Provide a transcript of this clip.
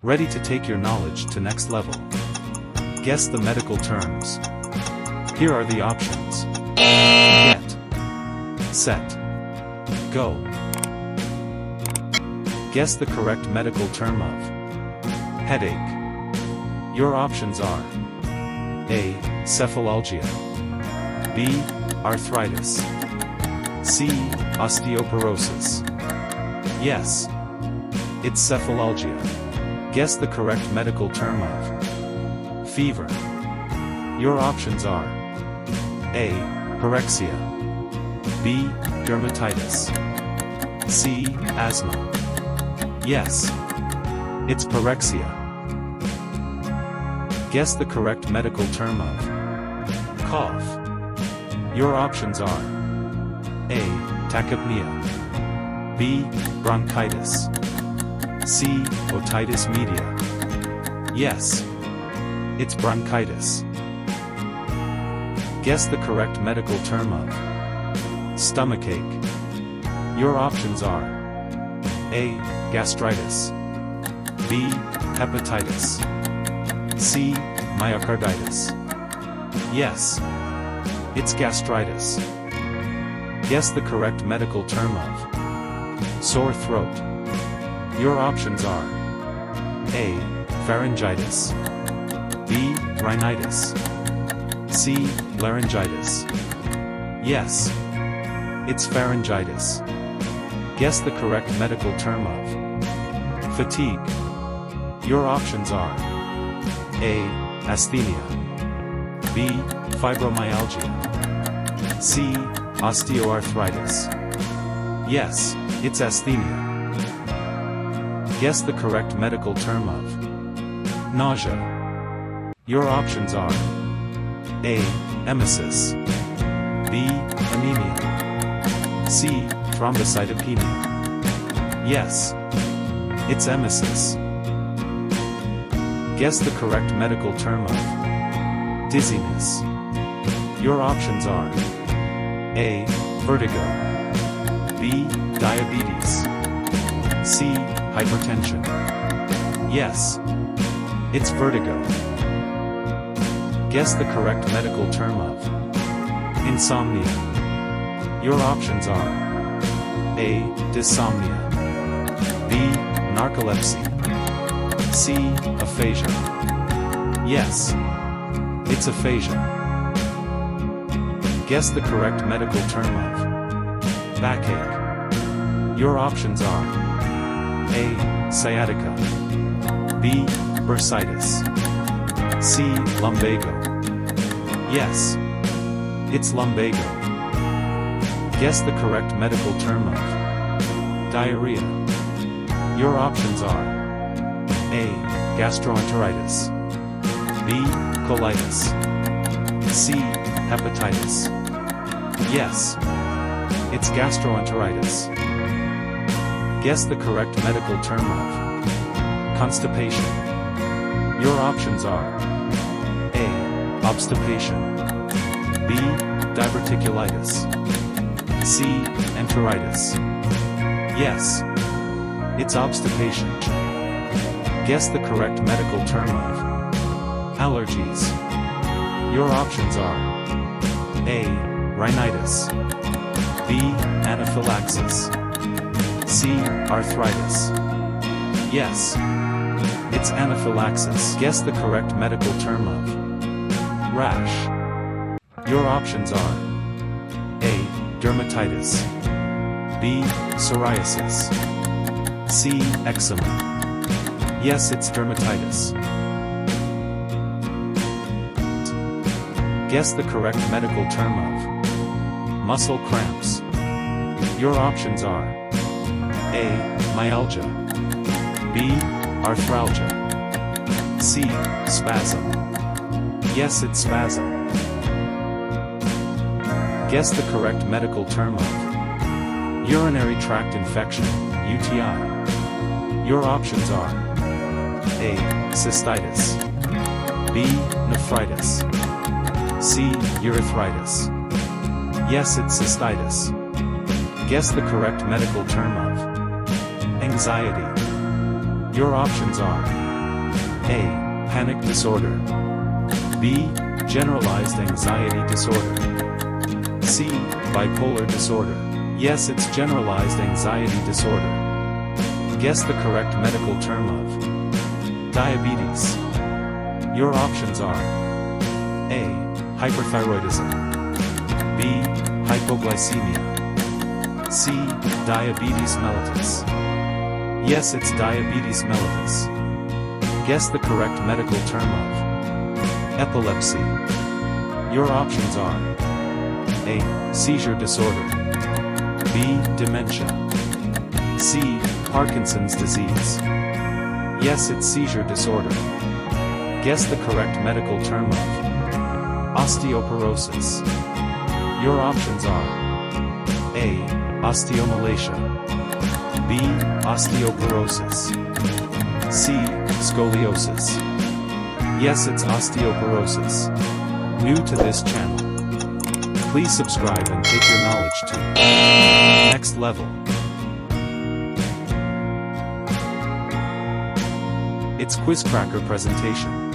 Ready to take your knowledge to next level? Guess the medical terms. Here are the options. Get. Set. Go. Guess the correct medical term of headache. Your options are A. Cephalalgia, B. Arthritis, C. Osteoporosis. Yes, it's cephalalgia. Guess the correct medical term of fever. Your options are A. Pyrexia, B. Dermatitis, C. Asthma. Yes, it's pyrexia. Guess the correct medical term of cough. Your options are A. Tachypnea, B. Bronchitis, C. Otitis media. Yes, it's bronchitis. Guess the correct medical term of stomachache. Your options are A. Gastritis, B. Hepatitis, C. Myocarditis. Yes, it's gastritis. Guess the correct medical term of sore throat. Your options are A. Pharyngitis, B. Rhinitis, C. Laryngitis. Yes, it's pharyngitis. Guess the correct medical term of fatigue. Your options are A. Asthenia, B. Fibromyalgia, C. Osteoarthritis. Yes, it's asthenia. Guess the correct medical term of nausea. Your options are A. Emesis, B. Anemia, C. Thrombocytopenia. Yes, it's emesis. Guess the correct medical term of dizziness. Your options are A. Vertigo, B. Diabetes, C. Hypertension. Yes, it's vertigo. Guess the correct medical term of insomnia. Your options are A. Dysomnia, B. Narcolepsy, C. Aphasia. Yes, it's aphasia. Guess the correct medical term of backache. Your options are A. Sciatica, B. Bursitis, C. Lumbago. Yes, it's lumbago. Guess the correct medical term of diarrhea. Your options are A. Gastroenteritis, B. Colitis, C. Hepatitis. Yes, it's gastroenteritis. Guess the correct medical term of constipation. Your options are A. Obstipation, B. Diverticulitis, C. Enteritis. Yes, it's obstipation. Guess the correct medical term of allergies. Your options are A. Rhinitis, B. Anaphylaxis, C. Arthritis. Yes, it's anaphylaxis. Guess the correct medical term of rash. Your options are A. Dermatitis, B. Psoriasis, C. Eczema. Yes, it's dermatitis. Guess the correct medical term of muscle cramps. Your options are A. Myalgia, B. Arthralgia, C. Spasm. Yes, it's spasm. Guess the correct medical term of urinary tract infection, UTI. Your options are A. Cystitis, B. Nephritis, C. Urethritis. Yes, it's cystitis. Guess the correct medical term of anxiety. Your options are A. Panic disorder. B. Generalized anxiety disorder. C. Bipolar disorder. Yes, it's generalized anxiety disorder. Guess the correct medical term of diabetes. Your options are A. Hyperthyroidism. B. Hypoglycemia. C. Diabetes mellitus. Yes, it's diabetes mellitus. Guess the correct medical term of epilepsy. Your options are A. Seizure disorder. B. Dementia. C. Parkinson's disease. Yes, it's seizure disorder. Guess the correct medical term of osteoporosis. Your options are A. Osteomalacia. B. Osteoporosis. C. Scoliosis. Yes, it's osteoporosis. New to this channel? Please subscribe and take your knowledge to next level. It's Quizcracker presentation.